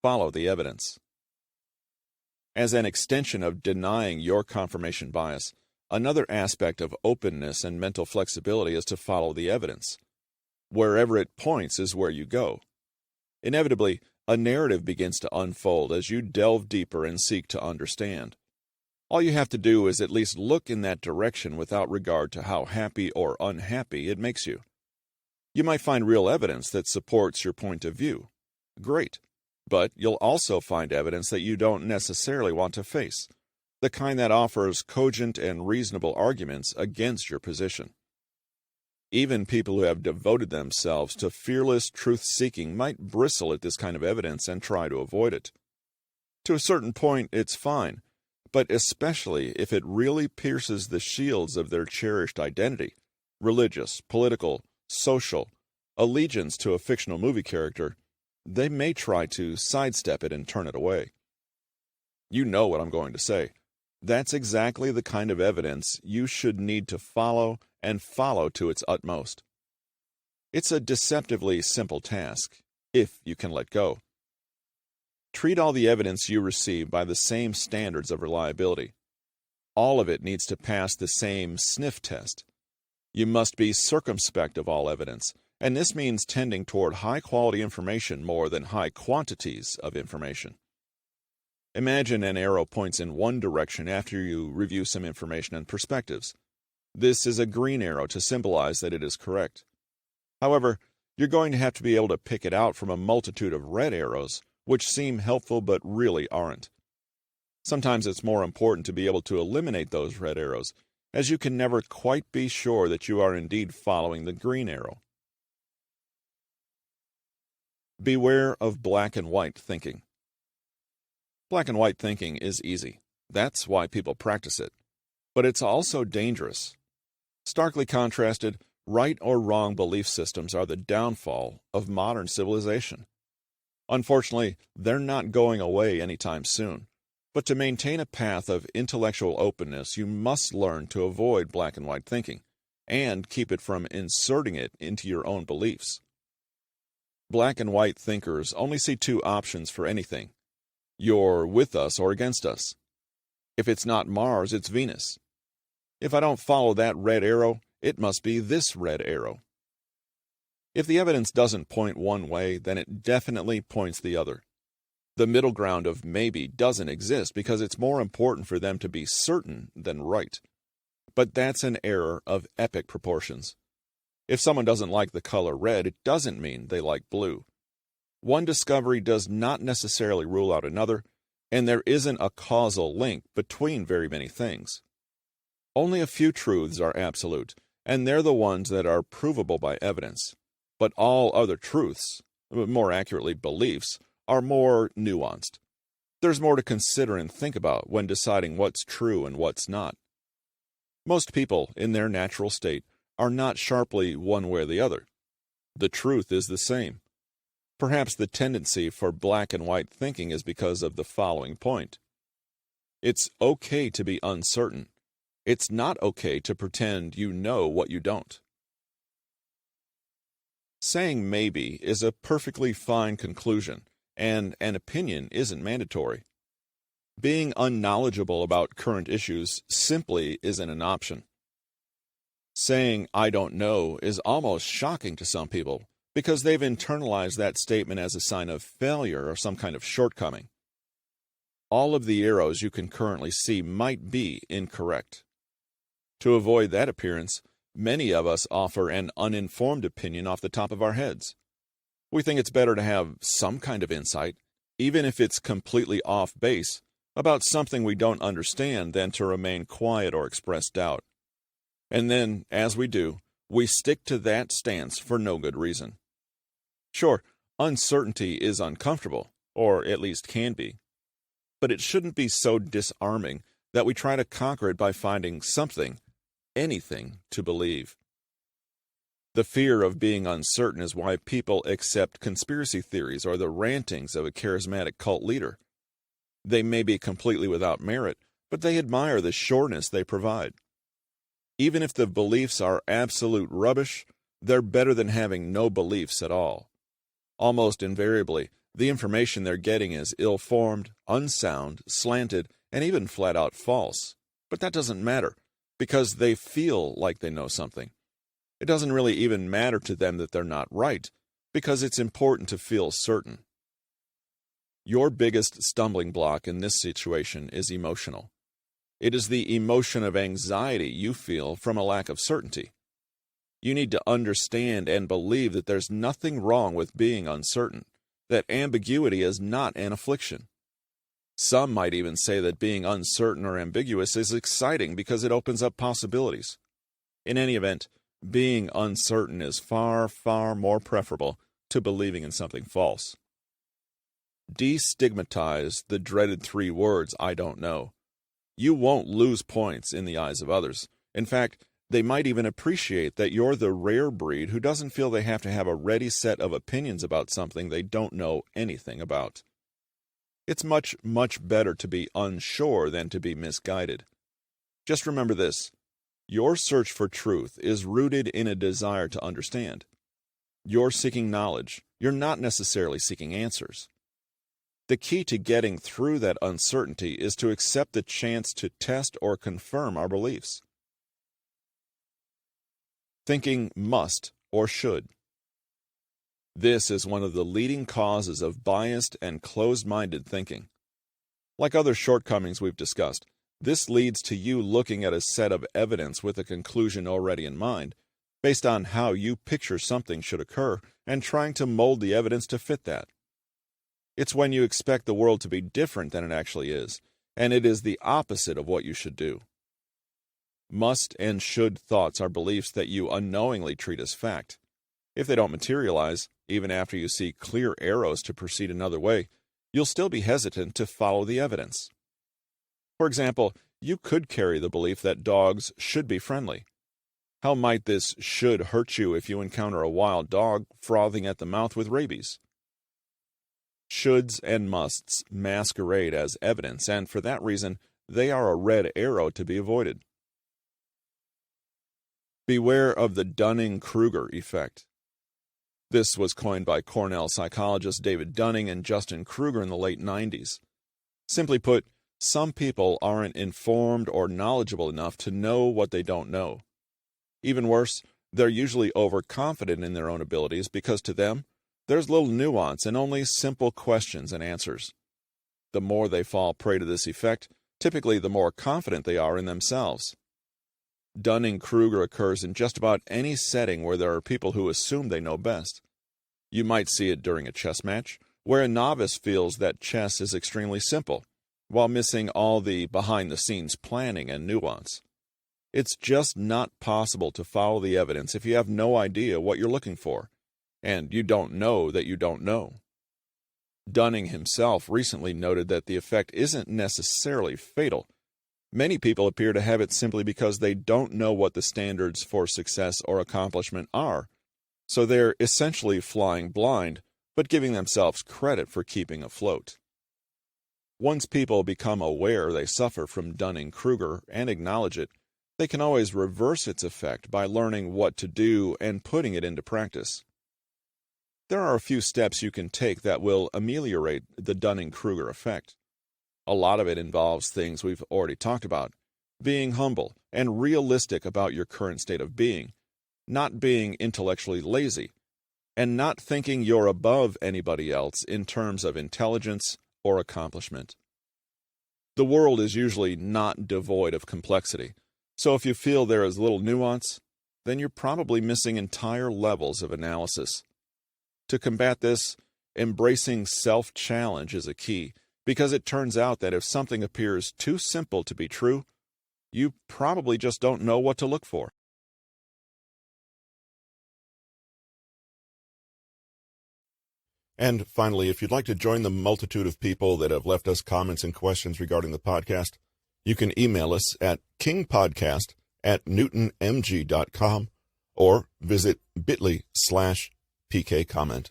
follow the evidence. As an extension of denying your confirmation bias, another aspect of openness and mental flexibility is to follow the evidence. Wherever it points is where you go. Inevitably, a narrative begins to unfold as you delve deeper and seek to understand. All you have to do is at least look in that direction without regard to how happy or unhappy it makes you. You might find real evidence that supports your point of view. Great. But you'll also find evidence that you don't necessarily want to face, the kind that offers cogent and reasonable arguments against your position. Even people who have devoted themselves to fearless truth-seeking might bristle at this kind of evidence and try to avoid it. To a certain point, it's fine, but especially if it really pierces the shields of their cherished identity, religious, political, social, allegiance to a fictional movie character, they may try to sidestep it and turn it away. You know what I'm going to say. That's exactly the kind of evidence you should need to follow and follow to its utmost. It's a deceptively simple task, if you can let go. Treat all the evidence you receive by the same standards of reliability. All of it needs to pass the same sniff test. You must be circumspect of all evidence, and this means tending toward high-quality information more than high quantities of information. Imagine an arrow points in one direction after you review some information and perspectives. This is a green arrow to symbolize that it is correct. However, you're going to have to be able to pick it out from a multitude of red arrows, which seem helpful but really aren't. Sometimes it's more important to be able to eliminate those red arrows, as you can never quite be sure that you are indeed following the green arrow. Beware of black and white thinking. Black and white thinking is easy. That's why people practice it. But it's also dangerous. Starkly contrasted, right or wrong belief systems are the downfall of modern civilization. Unfortunately, they're not going away anytime soon. But to maintain a path of intellectual openness, you must learn to avoid black and white thinking, and keep it from inserting it into your own beliefs. Black and white thinkers only see two options for anything. You're with us or against us. If it's not Mars, it's Venus. If I don't follow that red arrow, it must be this red arrow. If the evidence doesn't point one way, then it definitely points the other. The middle ground of maybe doesn't exist because it's more important for them to be certain than right. But that's an error of epic proportions. If someone doesn't like the color red, it doesn't mean they like blue. One discovery does not necessarily rule out another, and there isn't a causal link between very many things. Only a few truths are absolute, and they're the ones that are provable by evidence. But all other truths, more accurately beliefs, are more nuanced. There's more to consider and think about when deciding what's true and what's not. Most people, in their natural state, are not sharply one way or the other. The truth is the same. Perhaps the tendency for black and white thinking is because of the following point. It's okay to be uncertain. It's not okay to pretend you know what you don't. Saying maybe is a perfectly fine conclusion, and an opinion isn't mandatory. Being unknowledgeable about current issues simply isn't an option. Saying I don't know is almost shocking to some people, because they've internalized that statement as a sign of failure or some kind of shortcoming. All of the arrows you can currently see might be incorrect. To avoid that appearance, many of us offer an uninformed opinion off the top of our heads. We think it's better to have some kind of insight, even if it's completely off base, about something we don't understand than to remain quiet or express doubt. And then, as we do, we stick to that stance for no good reason. Sure, uncertainty is uncomfortable, or at least can be. But it shouldn't be so disarming that we try to conquer it by finding something, anything, to believe. The fear of being uncertain is why people accept conspiracy theories or the rantings of a charismatic cult leader. They may be completely without merit, but they admire the sureness they provide. Even if the beliefs are absolute rubbish, they're better than having no beliefs at all. Almost invariably, The information they're getting is ill-formed, unsound, slanted, and even flat-out false. But that doesn't matter, because they feel like they know something. It doesn't really even matter to them that they're not right, because it's important to feel certain. Your biggest stumbling block in this situation is emotional. It is the emotion of anxiety you feel from a lack of certainty. You need to understand and believe that there's nothing wrong with being uncertain, that ambiguity is not an affliction. Some might even say that being uncertain or ambiguous is exciting because it opens up possibilities. In any event, being uncertain is far, far more preferable to believing in something false. Destigmatize the dreaded 3 words, "I don't know." You won't lose points in the eyes of others. In fact, they might even appreciate that you're the rare breed who doesn't feel they have to have a ready set of opinions about something they don't know anything about. It's much, much better to be unsure than to be misguided. Just remember this: your search for truth is rooted in a desire to understand. You're seeking knowledge. You're not necessarily seeking answers. The key to getting through that uncertainty is to accept the chance to test or confirm our beliefs. Thinking must or should. This is one of the leading causes of biased and closed-minded thinking. Like other shortcomings we've discussed, this leads to you looking at a set of evidence with a conclusion already in mind, based on how you picture something should occur, and trying to mold the evidence to fit that. It's when you expect the world to be different than it actually is, and it is the opposite of what you should do. Must and should thoughts are beliefs that you unknowingly treat as fact. If they don't materialize, even after you see clear arrows to proceed another way, you'll still be hesitant to follow the evidence. For example, you could carry the belief that dogs should be friendly. How might this should hurt you if you encounter a wild dog frothing at the mouth with rabies? Shoulds and musts masquerade as evidence, and for that reason, they are a red arrow to be avoided. Beware of the Dunning-Kruger Effect. This was coined by Cornell psychologists David Dunning and Justin Kruger in the late 90s. Simply put, some people aren't informed or knowledgeable enough to know what they don't know. Even worse, they're usually overconfident in their own abilities because to them, there's little nuance and only simple questions and answers. The more they fall prey to this effect, typically the more confident they are in themselves. Dunning-Kruger occurs in just about any setting where there are people who assume they know best. You might see it during a chess match, where a novice feels that chess is extremely simple, while missing all the behind-the-scenes planning and nuance. It's just not possible to follow the evidence if you have no idea what you're looking for, and you don't know that you don't know. Dunning himself recently noted that the effect isn't necessarily fatal. Many people appear to have it simply because they don't know what the standards for success or accomplishment are, so they're essentially flying blind, but giving themselves credit for keeping afloat. Once people become aware they suffer from Dunning-Kruger and acknowledge it, they can always reverse its effect by learning what to do and putting it into practice. There are a few steps you can take that will ameliorate the Dunning-Kruger effect. A lot of it involves things we've already talked about: being humble and realistic about your current state of being, not being intellectually lazy, and not thinking you're above anybody else in terms of intelligence or accomplishment. The world is usually not devoid of complexity, so if you feel there is little nuance, then you're probably missing entire levels of analysis. To combat this, embracing self-challenge is a key, because it turns out that if something appears too simple to be true, you probably just don't know what to look for. And finally, if you'd like to join the multitude of people that have left us comments and questions regarding the podcast, you can email us at kingpodcast@newtonmg.com or visit bit.ly/pkcomment.